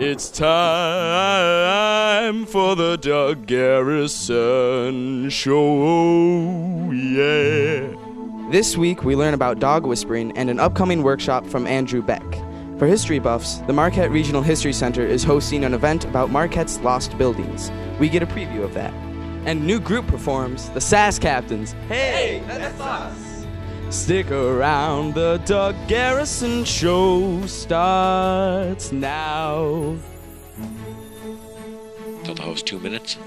It's time for the Doug Garrison Show, yeah. This week we learn about dog whispering and an upcoming workshop from Andrew Beck. For history buffs, the Marquette Regional History Center is hosting an event about Marquette's lost buildings. We get a preview of that. And new group performs, the Sass Captains. Hey, that's us! Stick around, the Doug Garrison Show starts now. Tell the host 2 minutes.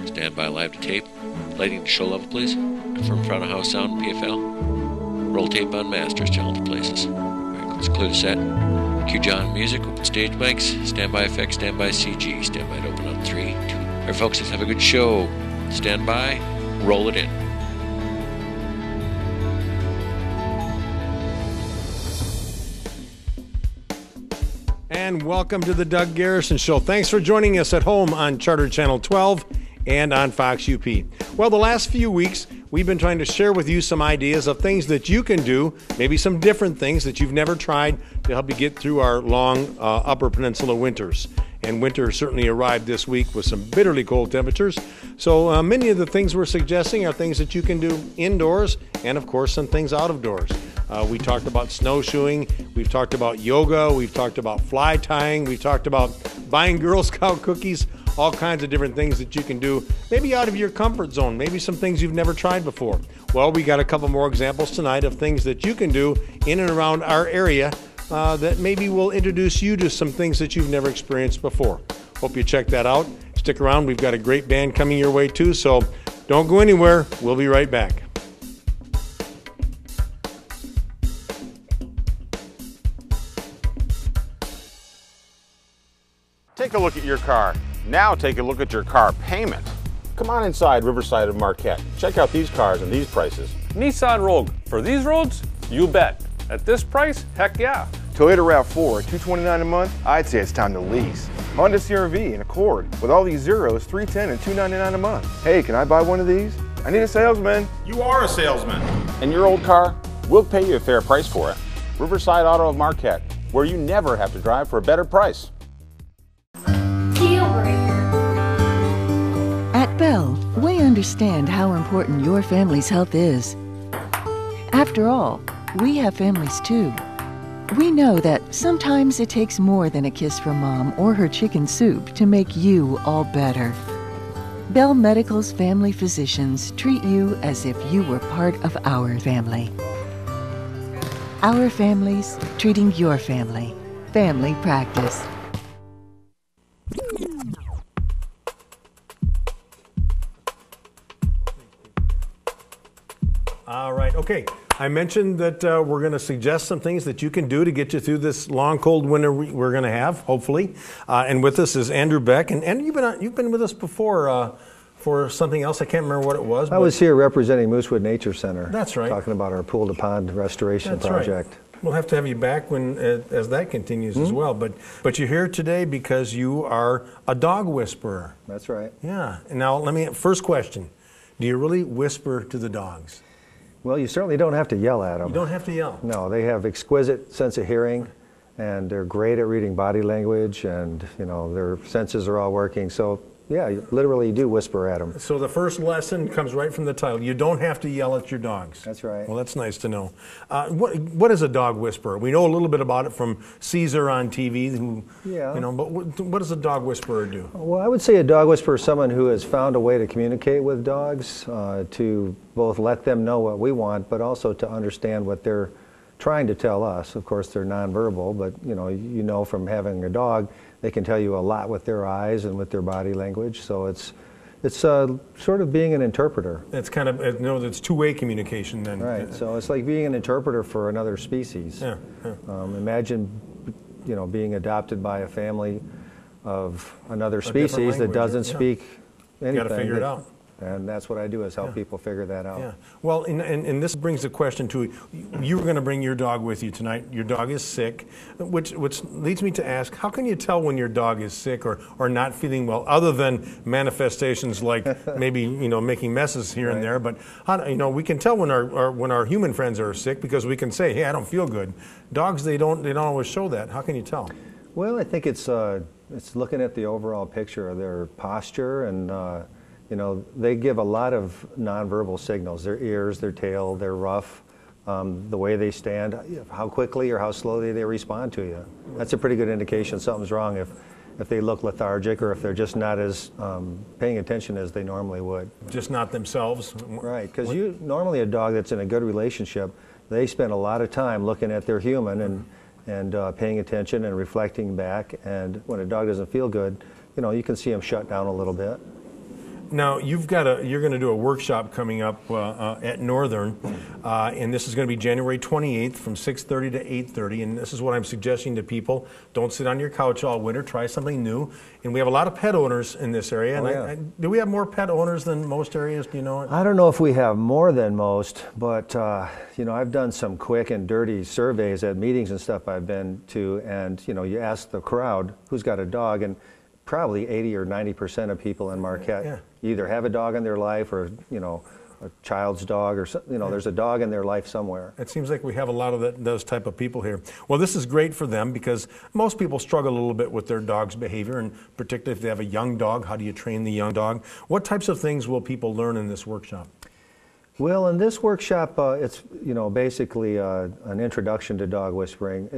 Stand by live to tape. Lighting to show level, please. Confirm front of house sound, PFL. Roll tape on masters, channel to places. Alright, let's clear the set. Cue John music, open stage mics, standby effects, standby CG. Standby to open on 3, 2. Alright folks, let's have a good show. Stand by, roll it in. And welcome to the Doug Garrison Show. Thanks for joining us at home on Charter Channel 12 and on Fox UP. Well, the last few weeks, we've been trying to share with you some ideas of things that you can do, maybe some different things that you've never tried to help you get through our long Upper Peninsula winters. And winter certainly arrived this week with some bitterly cold temperatures. So many of the things we're suggesting are things that you can do indoors and, of course, some things out of doors. We talked about snowshoeing, we've talked about yoga, we've talked about fly tying, we've talked about buying Girl Scout cookies, all kinds of different things that you can do, maybe out of your comfort zone, maybe some things you've never tried before. Well, we got a couple more examples tonight of things that you can do in and around our area that maybe will introduce you to some things that you've never experienced before. Hope you check that out. Stick around, we've got a great band coming your way too, so don't go anywhere. We'll be right back. Take a look at your car. Now take a look at your car payment. Come on inside Riverside of Marquette. Check out these cars and these prices. Nissan Rogue. For these roads, you bet. At this price, heck yeah. Toyota RAV4, $229 a month, I'd say it's time to lease. Honda CR-V and Accord, with all these zeros, $310 and $299 a month. Hey, can I buy one of these? I need a salesman. You are a salesman. And your old car, we'll pay you a fair price for it. Riverside Auto of Marquette, where you never have to drive for a better price. At Bell, we understand how important your family's health is. After all, we have families too. We know that sometimes it takes more than a kiss from Mom or her chicken soup to make you all better. Bell Medical's family physicians treat you as if you were part of our family. Our families treating your family. Family practice. All right, okay. I mentioned that we're going to suggest some things that you can do to get you through this long, cold winter we're going to have, hopefully. And with us is Andrew Beck. And you've been with us before for something else. I can't remember what it was. I was here representing Moosewood Nature Center. That's right. Talking about our pool to pond restoration project. Right. We'll have to have you back when as that continues as well. But you're here today because you are a dog whisperer. That's right. Yeah. And now first question. Do you really whisper to the dogs? Well, you certainly don't have to yell at them. You don't have to yell. No, they have exquisite sense of hearing, and they're great at reading body language, and their senses are all working. So yeah, you literally do whisper at them. So the first lesson comes right from the title. You don't have to yell at your dogs. That's right. Well, that's nice to know. What is a dog whisperer? We know a little bit about it from Caesar on TV. But what does a dog whisperer do? Well, I would say a dog whisperer is someone who has found a way to communicate with dogs, to both let them know what we want, but also to understand what they're trying to tell us. Of course, they're nonverbal, but you know from having a dog, they can tell you a lot with their eyes and with their body language. So it's sort of being an interpreter. It's kind of it's two-way communication then. Right. So it's like being an interpreter for another species. Yeah. Imagine, being adopted by a family of another species that doesn't speak anything. You got to figure it out. And that's what I do, is help people figure that out. Yeah. Well, and this brings the question to you were going to bring your dog with you tonight. Your dog is sick, which leads me to ask, how can you tell when your dog is sick or not feeling well, other than manifestations like maybe making messes here and there? But we can tell when our human friends are sick because we can say, hey, I don't feel good. Dogs, they don't always show that. How can you tell? Well, I think it's looking at the overall picture of their posture, and you know, they give a lot of nonverbal signals. Their ears, their tail, their ruff, the way they stand, how quickly or how slowly they respond to you. That's a pretty good indication something's wrong if they look lethargic or if they're just not as paying attention as they normally would. Just not themselves? Right, because normally a dog that's in a good relationship, they spend a lot of time looking at their human and paying attention and reflecting back. And when a dog doesn't feel good, you know, you can see them shut down a little bit. Now, you're going to do a workshop coming up at Northern, and this is going to be January 28th from 6:30 to 8:30, and this is what I'm suggesting to people. Don't sit on your couch all winter. Try something new. And we have a lot of pet owners in this area. And yeah. Do we have more pet owners than most areas? Do you know it? I don't know if we have more than most, but you know, I've done some quick and dirty surveys at meetings and stuff I've been to, and you know, you ask the crowd who's got a dog, and probably 80 or 90% of people in Marquette either have a dog in their life, or you know, a child's dog, or you know, there's a dog in their life somewhere. It seems like we have a lot of those type of people here. Well, this is great for them because most people struggle a little bit with their dog's behavior, and particularly if they have a young dog, how do you train the young dog? What types of things will people learn in this workshop? Well, in this workshop, it's, you know, basically an introduction to dog whispering.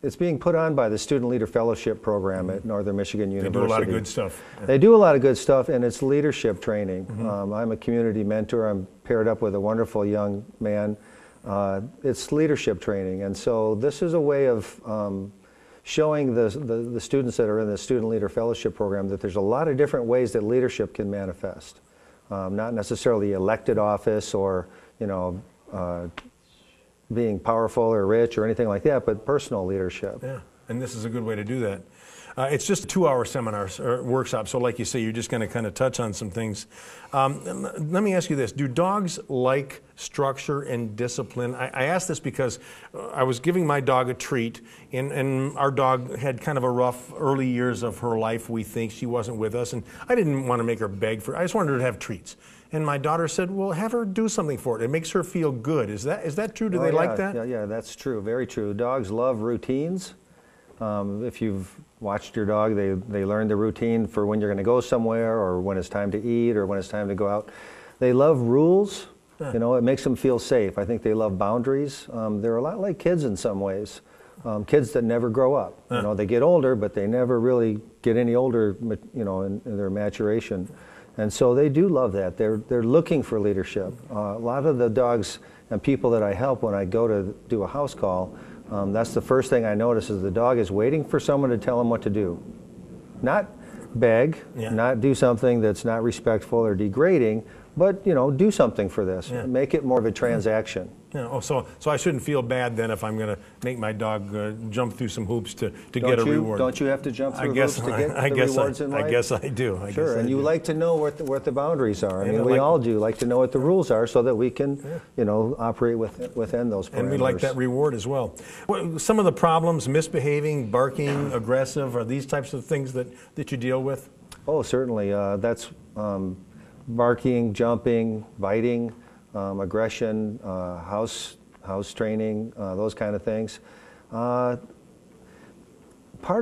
It's being put on by the Student Leader Fellowship Program at Northern Michigan University. They do a lot of good stuff. They do a lot of good stuff, and it's leadership training. I'm a community mentor. I'm paired up with a wonderful young man. It's leadership training, and so this is a way of showing the students that are in the Student Leader Fellowship Program that there's a lot of different ways that leadership can manifest. Not necessarily elected office or, you know, being powerful or rich or anything like that, but personal leadership. Yeah, and this is a good way to do that. It's just a 2-hour seminar or workshop, so like you say, you're just going to kind of touch on some things. Let me ask you this. Do dogs like structure and discipline? I ask this because I was giving my dog a treat, and our dog had kind of a rough early years of her life, we think. She wasn't with us, and I didn't want to make her beg for it. I just wanted her to have treats. And my daughter said, well, have her do something for it. It makes her feel good. Is that true? Do they like that? Yeah, that's true. Very true. Dogs love routines. If you've watched your dog, they learn the routine for when you're going to go somewhere, or when it's time to eat, or when it's time to go out. They love rules. You know, it makes them feel safe. I think they love boundaries. They're a lot like kids in some ways. Kids that never grow up. You know, they get older, but they never really get any older, you know, in their maturation. And so they do love that. They're looking for leadership. A lot of the dogs and people that I help when I go to do a house call, that's the first thing I notice is the dog is waiting for someone to tell him what to do. Not beg, not do something that's not respectful or degrading, but, you know, do something for this. Make it more of a transaction. Yeah. Oh, so I shouldn't feel bad then if I'm going to make my dog jump through some hoops to get a reward. Don't you have to jump through hoops to get the rewards in life? I guess I do. Sure, and you like to know what the boundaries are. I mean, we all do like to know what the rules are so that we can, you know, operate within those parameters. And we like that reward as well. Some of the problems, misbehaving, barking, aggressive, are these types of things that you deal with? Oh, certainly. That's barking, jumping, biting, aggression, house training, those kind of things. Part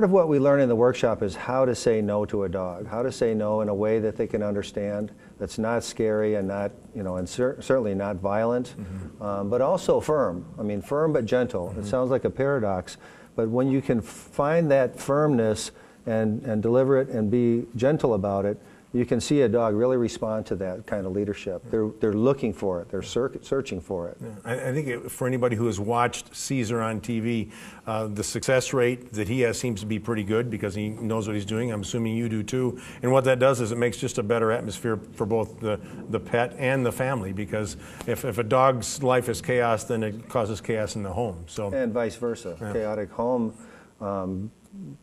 of what we learn in the workshop is how to say no to a dog, how to say no in a way that they can understand, that's not scary and not, you know, and certainly not violent, but also firm. I mean, firm but gentle. It sounds like a paradox, but when you can find that firmness and deliver it and be gentle about it, you can see a dog really respond to that kind of leadership. They're looking for it. They're searching for it. Yeah. I think for anybody who has watched Caesar on TV, the success rate that he has seems to be pretty good because he knows what he's doing. I'm assuming you do too. And what that does is it makes just a better atmosphere for both the pet and the family, because if a dog's life is chaos, then it causes chaos in the home. So and vice versa. Yeah. Chaotic home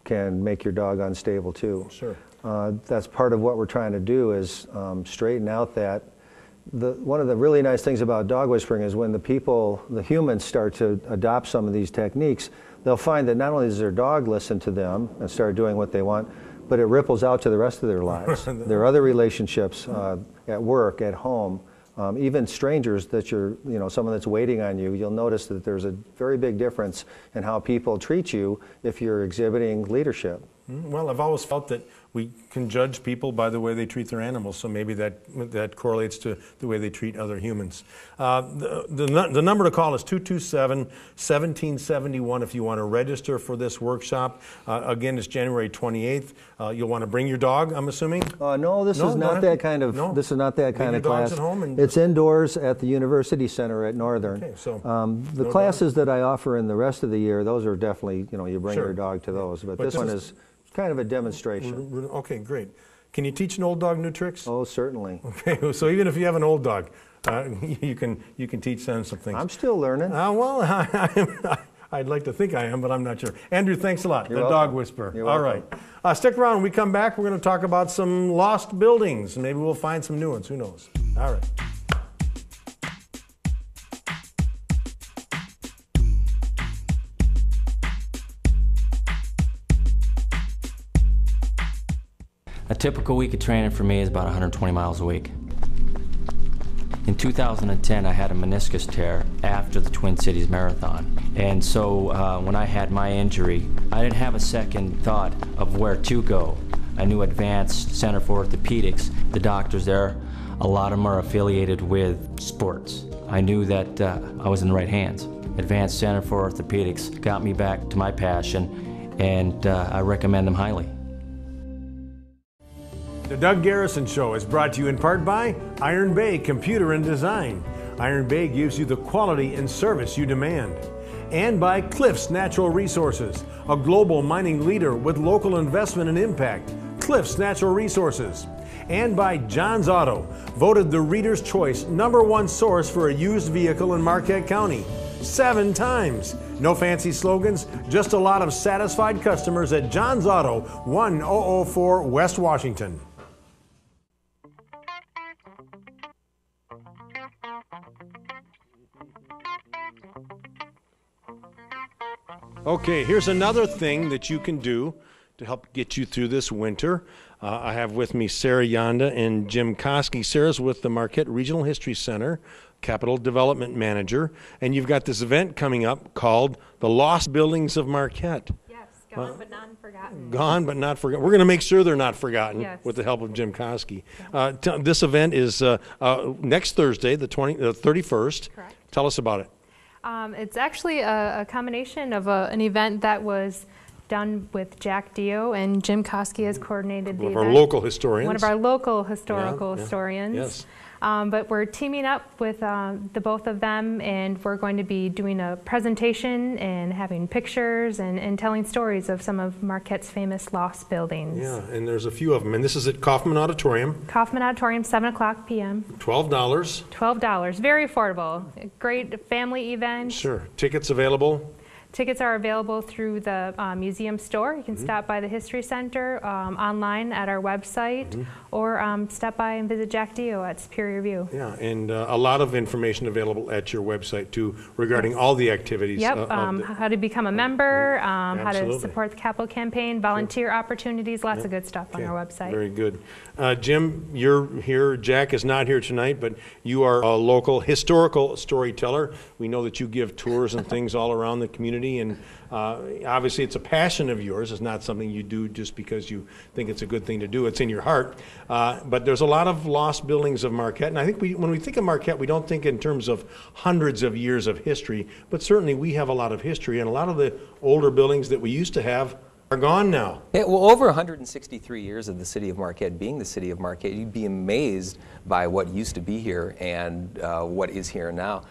can make your dog unstable too. Sure. That's part of what we're trying to do is straighten out that. One of the really nice things about dog whispering is when the humans start to adopt some of these techniques, they'll find that not only does their dog listen to them and start doing what they want, but it ripples out to the rest of their lives. Their other relationships at work, at home, even strangers that someone that's waiting on you, you'll notice that there's a very big difference in how people treat you if you're exhibiting leadership. Well, I've always felt that we can judge people by the way they treat their animals, so maybe that correlates to the way they treat other humans. The number to call is 227-1771 if you want to register for this workshop. Again, it's January 28th. You'll want to bring your dog, I'm assuming? No, this is not that kind of this is not that kind of class. At home it's indoors at the University Center at Northern. Okay, so the classes that I offer in the rest of the year, those are definitely, you bring Sure. your dog to those. But this one is kind of a demonstration. Okay, great. Can you teach an old dog new tricks? Oh, certainly. Okay, so even if you have an old dog, you can teach them some things. I'm still learning. Well, I'd like to think I am, but I'm not sure. Andrew, thanks a lot. You're the welcome. dog whisperer. You're All welcome. right. Stick around. When we come back, we're going to talk about some lost buildings, and maybe we'll find some new ones. Who knows? All right. A typical week of training for me is about 120 miles a week. In 2010, I had a meniscus tear after the Twin Cities Marathon. And so when I had my injury, I didn't have a second thought of where to go. I knew Advanced Center for Orthopedics, the doctors there, a lot of them are affiliated with sports. I knew that I was in the right hands. Advanced Center for Orthopedics got me back to my passion, and I recommend them highly. The Doug Garrison Show is brought to you in part by Iron Bay Computer and Design. Iron Bay gives you the quality and service you demand. And by Cliffs Natural Resources, a global mining leader with local investment and impact. Cliffs Natural Resources. And by John's Auto, voted the Reader's Choice #1 source for a used vehicle in Marquette County 7 times. No fancy slogans, just a lot of satisfied customers at John's Auto, 1004 West Washington. Okay, here's another thing that you can do to help get you through this winter. I have with me Sarah Yonda and Jim Koski. Sarah's with the Marquette Regional History Center, Capital Development Manager, and you've got this event coming up called The Lost Buildings of Marquette. Yes, gone but not forgotten. Gone but not forgotten. We're going to make sure they're not forgotten, yes, with the help of Jim Koski. This event is next Thursday, the 31st. Correct. Tell us about it. It's actually a combination of an event that was done with Jack Dio, and Jim Koski has coordinated the event. One of our local historians. One of our local historical historians. Yes. But we're teaming up with the both of them, and we're going to be doing a presentation and having pictures and telling stories of some of Marquette's famous lost buildings. Yeah, and there's a few of them, and this is at Kaufman Auditorium. Kaufman Auditorium, 7 o'clock p.m. $12. $12, very affordable. A great family event. Sure. Tickets available? Tickets are available through the museum store. You can stop by the History Center, online at our website, or stop by and visit Jack Dio at Superior View. Yeah, and a lot of information available at your website too regarding all the activities. Yep, how to become a member, how to Absolutely. support the capital campaign, volunteer opportunities, lots of good stuff on our website. Very good. Jim, you're here. Jack is not here tonight, but you are a local historical storyteller. We know that you give tours and things all around the community, and obviously it's a passion of yours. It's not something you do just because you think it's a good thing to do. It's in your heart. But there's a lot of lost buildings of Marquette, and I think when we think of Marquette, we don't think in terms of hundreds of years of history, but certainly we have a lot of history, and a lot of the older buildings that we used to have are gone now. Yeah, well, over 163 years of the city of Marquette being the city of Marquette, you'd be amazed by what used to be here and what is here now.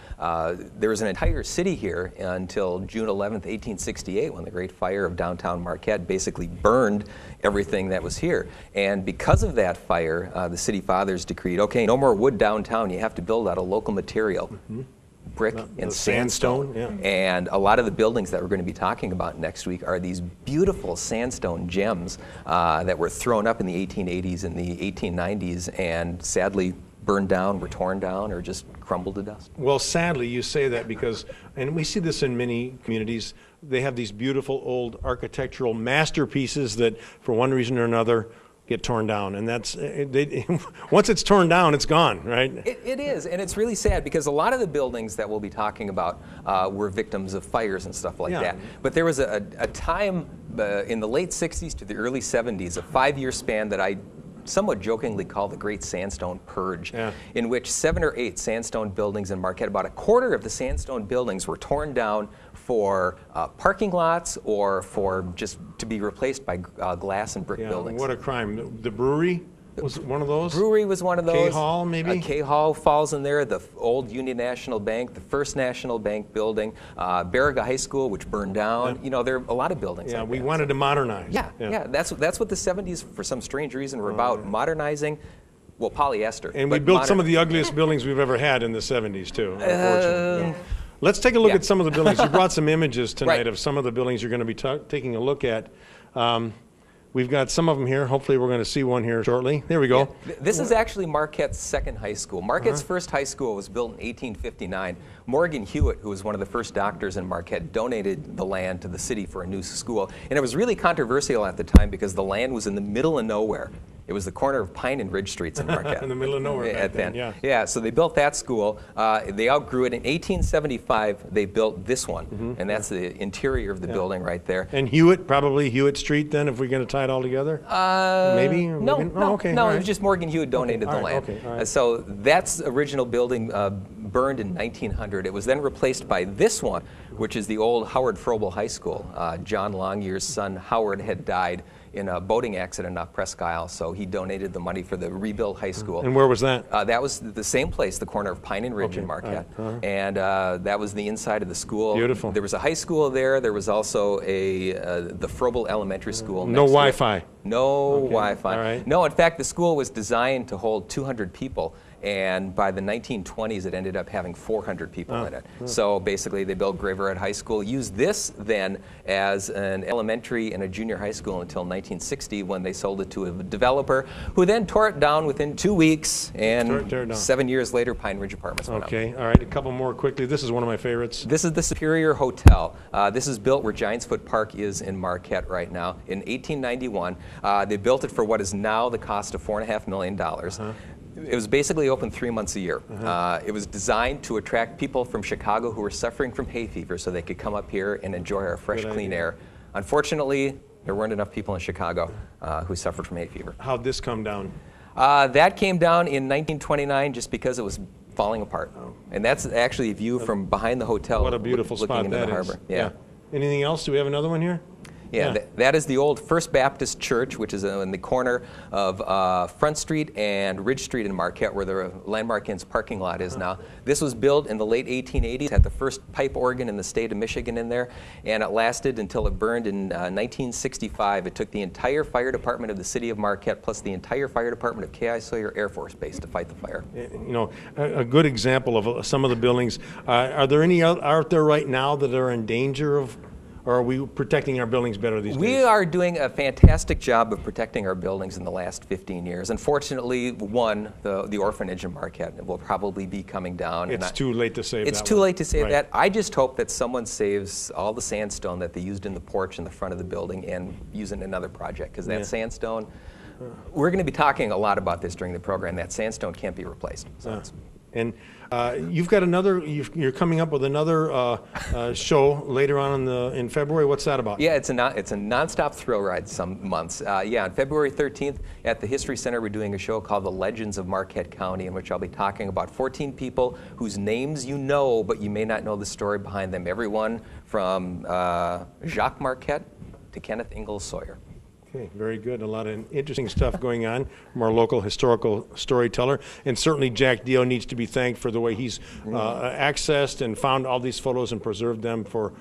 There was an entire city here until June 11th, 1868, when the Great Fire of downtown Marquette basically burned everything that was here. And because of that fire, the city fathers decreed, okay, no more wood downtown, you have to build out of local material. Brick and sandstone. Yeah. And a lot of the buildings that we're going to be talking about next week are these beautiful sandstone gems that were thrown up in the 1880s and the 1890s and sadly burned down, were torn down, or just crumbled to dust. Well, sadly, you say that because, and we see this in many communities, they have these beautiful old architectural masterpieces that, for one reason or another, get torn down, and that's once it's torn down, it's gone, right? It is, and it's really sad because a lot of the buildings that we'll be talking about were victims of fires and stuff like that. But there was a time in the late 60s to the early 70s, a 5-year span that I somewhat jokingly call the Great Sandstone Purge, in which 7 or 8 sandstone buildings in Marquette, about a quarter of the sandstone buildings were torn down for parking lots or for just to be replaced by glass and brick buildings. What a crime. The brewery was one of those? Brewery was one of those. K-Hall, maybe? K-Hall falls in there, the old Union National Bank, the First National Bank building, Baraga High School, which burned down. You know, there are a lot of buildings like we that. wanted to modernize. That's what the 70s, for some strange reason, were about, modernizing. Well, polyester. And we built some of the ugliest buildings we've ever had in the 70s, too, unfortunately. Let's take a look at some of the buildings. You brought some images tonight of some of the buildings you're going to be taking a look at. We've got some of them here. Hopefully we're going to see one here shortly. There we go. This is actually Marquette's second high school. Marquette's first high school was built in 1859. Morgan Hewitt, who was one of the first doctors in Marquette, donated the land to the city for a new school. And it was really controversial at the time because the land was in the middle of nowhere. It was the corner of Pine and Ridge Streets in Marquette. In the middle of nowhere back then, yeah, so they built that school. They outgrew it. In 1875, they built this one, and that's the interior of the building right there. And Hewitt, probably Hewitt Street then, if we're going to tie it all together? Maybe? No, it was just Morgan Hewitt donated the land. So that's original building burned in 1900. It was then replaced by this one, which is the old Howard Froebel High School. John Longyear's son, Howard, had died in a boating accident off Presque Isle, so he donated the money for the rebuilt high school. And where was that? That was the same place, the corner of Pine and Ridge in Marquette. And that was the inside of the school. Beautiful. There was a high school there. There was also the Froebel Elementary School. No Wi-Fi. No Wi-Fi. All right. No, in fact, the school was designed to hold 200 people. And by the 1920s, it ended up having 400 people in it. So basically, they built Graverette High School, used this then as an elementary and a junior high school until 1960 when they sold it to a developer who then tore it down within 2 weeks. And 7 years later, Pine Ridge Apartments went up. All right, a couple more quickly. This is one of my favorites. This is the Superior Hotel. This is built where Giants Foot Park is in Marquette right now. In 1891, they built it for what is now the cost of $4.5 million. It was basically open 3 months a year. It was designed to attract people from Chicago who were suffering from hay fever so they could come up here and enjoy our fresh, clean air. Unfortunately, there weren't enough people in Chicago who suffered from hay fever. How'd this come down? That came down in 1929 just because it was falling apart. And that's actually a view from behind the hotel. What a beautiful looking spot into that the is. harbor. Yeah. Anything else? Do we have another one here? Yeah, that is the old First Baptist Church, which is in the corner of Front Street and Ridge Street in Marquette, where the Landmark Inn's parking lot is now. This was built in the late 1880s, had the first pipe organ in the state of Michigan in there, and it lasted until it burned in 1965. It took the entire fire department of the city of Marquette plus the entire fire department of K.I. Sawyer Air Force Base to fight the fire. You know, a good example of some of the buildings. Are there any out there right now that are in danger of, or are we protecting our buildings better these days? We are doing a fantastic job of protecting our buildings in the last 15 years. Unfortunately, the orphanage in Marquette will probably be coming down. It's too late to save that. It's too late to save that. I just hope that someone saves all the sandstone that they used in the porch in the front of the building and use it in another project, because that sandstone, we're going to be talking a lot about this during the program. That sandstone can't be replaced. So and you've got another. You're coming up with another show later on in February. What's that about? Yeah, it's a nonstop thrill ride. Some months. On February 13th at the History Center, we're doing a show called The Legends of Marquette County, in which I'll be talking about 14 people whose names you know, but you may not know the story behind them. Everyone from Jacques Marquette to Kenneth Ingalls Sawyer. Okay, very good. A lot of interesting stuff going on from our local historical storyteller. And certainly Jack Dio needs to be thanked for the way he's accessed and found all these photos and preserved them for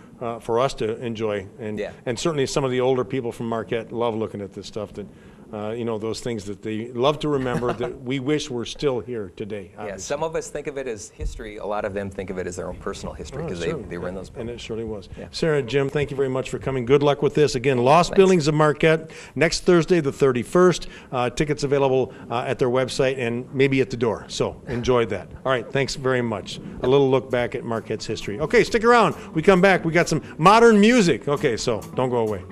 us to enjoy. And certainly some of the older people from Marquette love looking at this stuff, that those things that they love to remember that we wish were still here today. Obviously. Yeah, some of us think of it as history. A lot of them think of it as their own personal history, because they were in those buildings. And it surely was. Yeah. Sarah, Jim, thank you very much for coming. Good luck with this. Again, Lost Buildings of Marquette, next Thursday, the 31st. Tickets available at their website and maybe at the door. So enjoy that. All right, thanks very much. A little look back at Marquette's history. Okay, stick around. We come back. We got some modern music. Okay, so don't go away.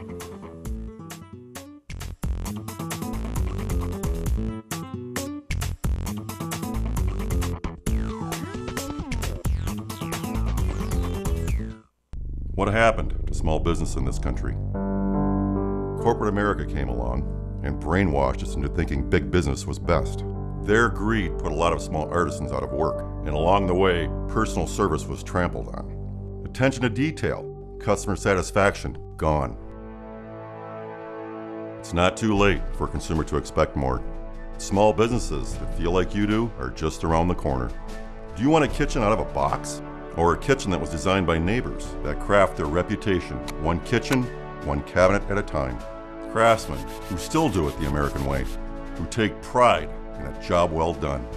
What happened to small business in this country? Corporate America came along and brainwashed us into thinking big business was best. Their greed put a lot of small artisans out of work, and along the way, personal service was trampled on. Attention to detail, customer satisfaction, gone. It's not too late for a consumer to expect more. Small businesses that feel like you do are just around the corner. Do you want a kitchen out of a box? Or a kitchen that was designed by neighbors that craft their reputation, one kitchen, one cabinet at a time? Craftsmen who still do it the American way, who take pride in a job well done.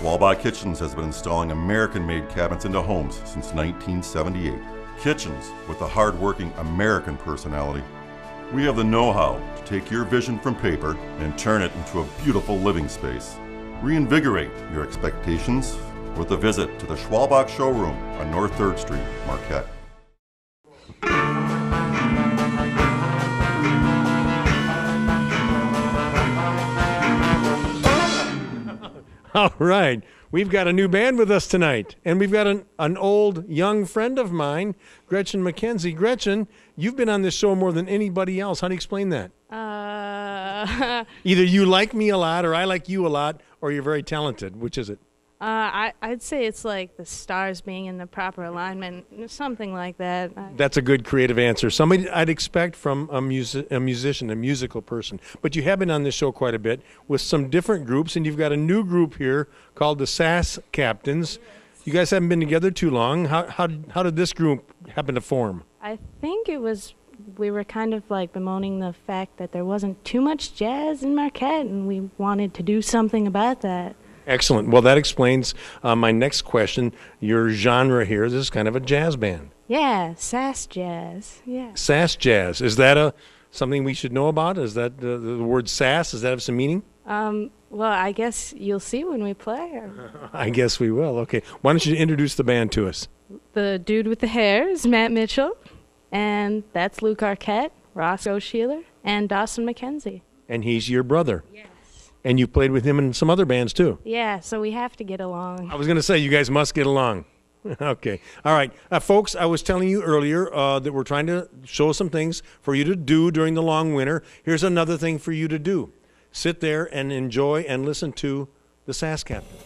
Schwalbach Kitchens has been installing American-made cabinets into homes since 1978. Kitchens with a hard-working American personality. We have the know-how to take your vision from paper and turn it into a beautiful living space. Reinvigorate your expectations with a visit to the Schwalbach Showroom on North 3rd Street, Marquette. All right, we've got a new band with us tonight, and we've got an old, young friend of mine, Gretchen McKenzie. Gretchen, you've been on this show more than anybody else. How do you explain that? Either you like me a lot, or I like you a lot, or you're very talented. Which is it? I'd say it's like the stars being in the proper alignment, something like that. That's a good creative answer. Somebody I'd expect from a musician, a musical person. But you have been on this show quite a bit with some different groups, and you've got a new group here called the Sass Captains. You guys haven't been together too long. How did this group happen to form? I think we were kind of like bemoaning the fact that there wasn't too much jazz in Marquette, and we wanted to do something about that. Excellent. Well, that explains my next question. Your genre here, this is kind of a jazz band. Yeah, Sass Jazz. Yeah. Sass Jazz. Is that something we should know about? Is that the word sass? Does that have some meaning? Well, I guess you'll see when we play. I guess we will. Okay. Why don't you introduce the band to us? The dude with the hair is Matt Mitchell, and that's Luke Arquette, Ross O'Sheeler, and Dawson McKenzie. And he's your brother. Yeah. And you played with him in some other bands, too. Yeah, so we have to get along. I was going to say, you guys must get along. Okay. All right. Folks, I was telling you earlier that we're trying to show some things for you to do during the long winter. Here's another thing for you to do. Sit there and enjoy and listen to the Sass Captains.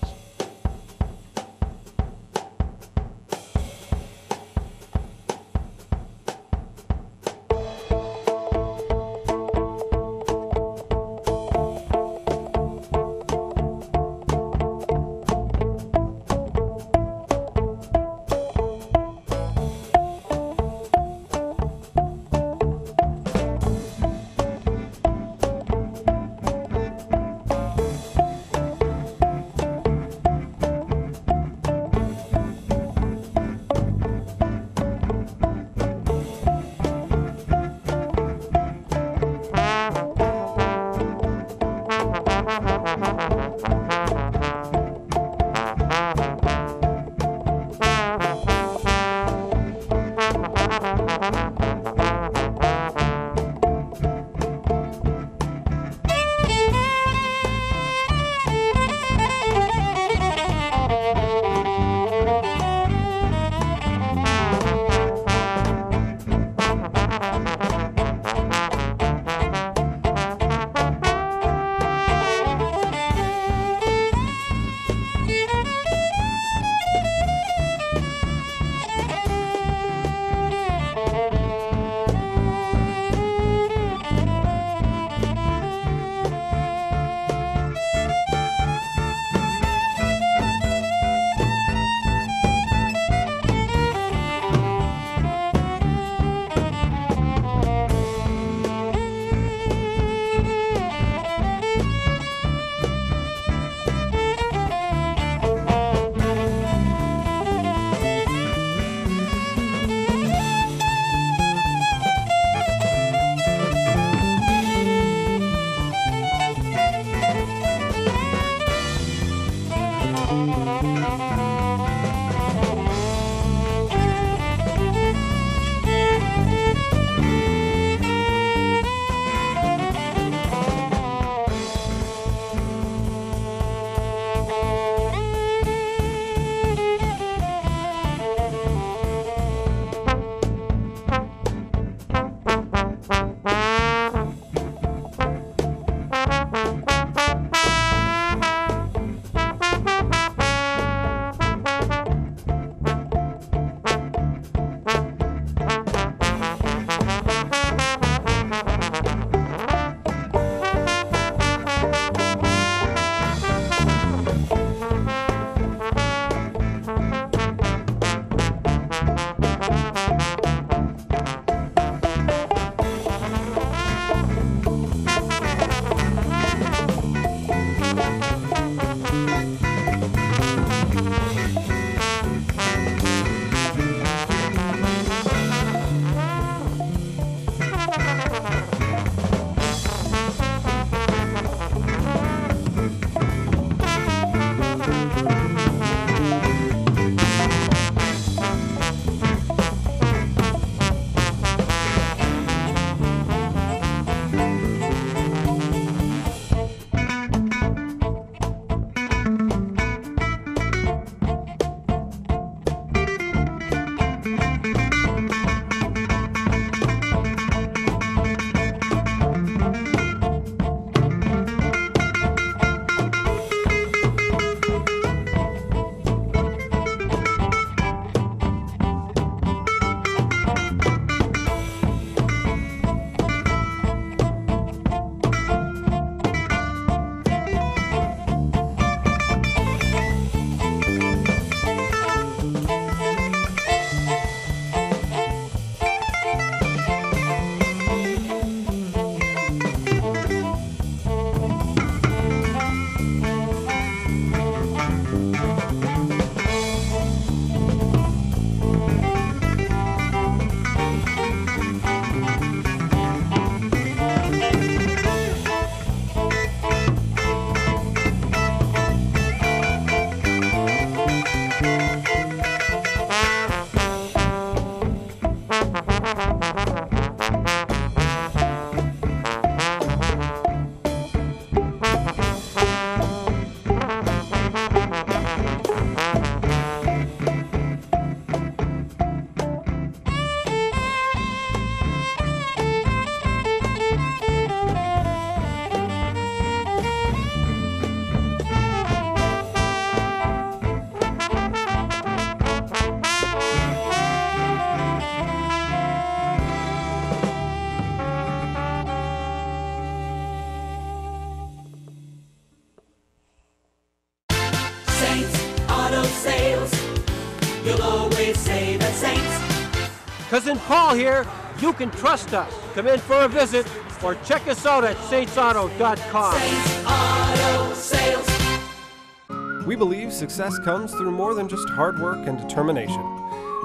Cousin Paul here. You can trust us. Come in for a visit or check us out at saintsauto.com. Saints Auto Sales. We believe success comes through more than just hard work and determination.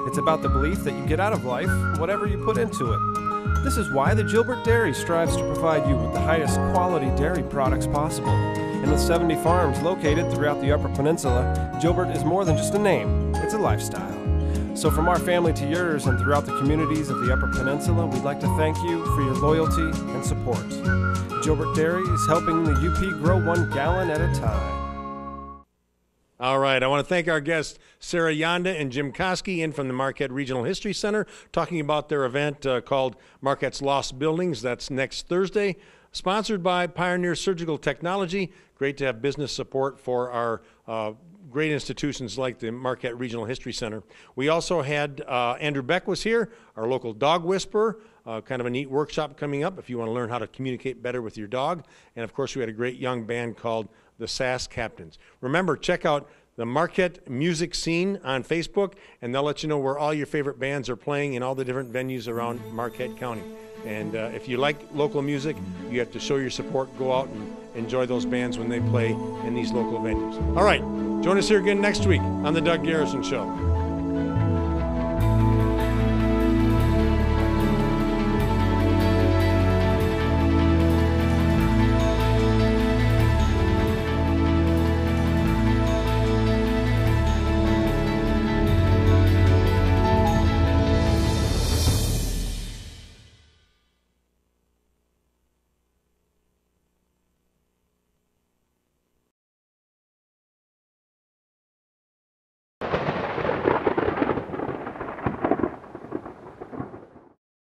It's about the belief that you get out of life whatever you put into it. This is why the Gilbert Dairy strives to provide you with the highest quality dairy products possible. And with 70 farms located throughout the Upper Peninsula, Gilbert is more than just a name, it's a lifestyle. So from our family to yours and throughout the communities of the Upper Peninsula, we'd like to thank you for your loyalty and support. Gilbert Dairy is helping the UP grow 1 gallon at a time. All right, I want to thank our guests, Sarah Yonda and Jim Koski, in from the Marquette Regional History Center, talking about their event called Marquette's Lost Buildings. That's next Thursday, sponsored by Pioneer Surgical Technology. Great to have business support for our great institutions like the Marquette Regional History Center. We also had Andrew Beck was here, our local dog whisperer, kind of a neat workshop coming up if you want to learn how to communicate better with your dog. And of course, we had a great young band called the Sass Captains. Remember, check out the Marquette Music Scene on Facebook, and they'll let you know where all your favorite bands are playing in all the different venues around Marquette County. And if you like local music, you have to show your support. Go out and enjoy those bands when they play in these local venues. All right, join us here again next week on The Doug Garrison Show.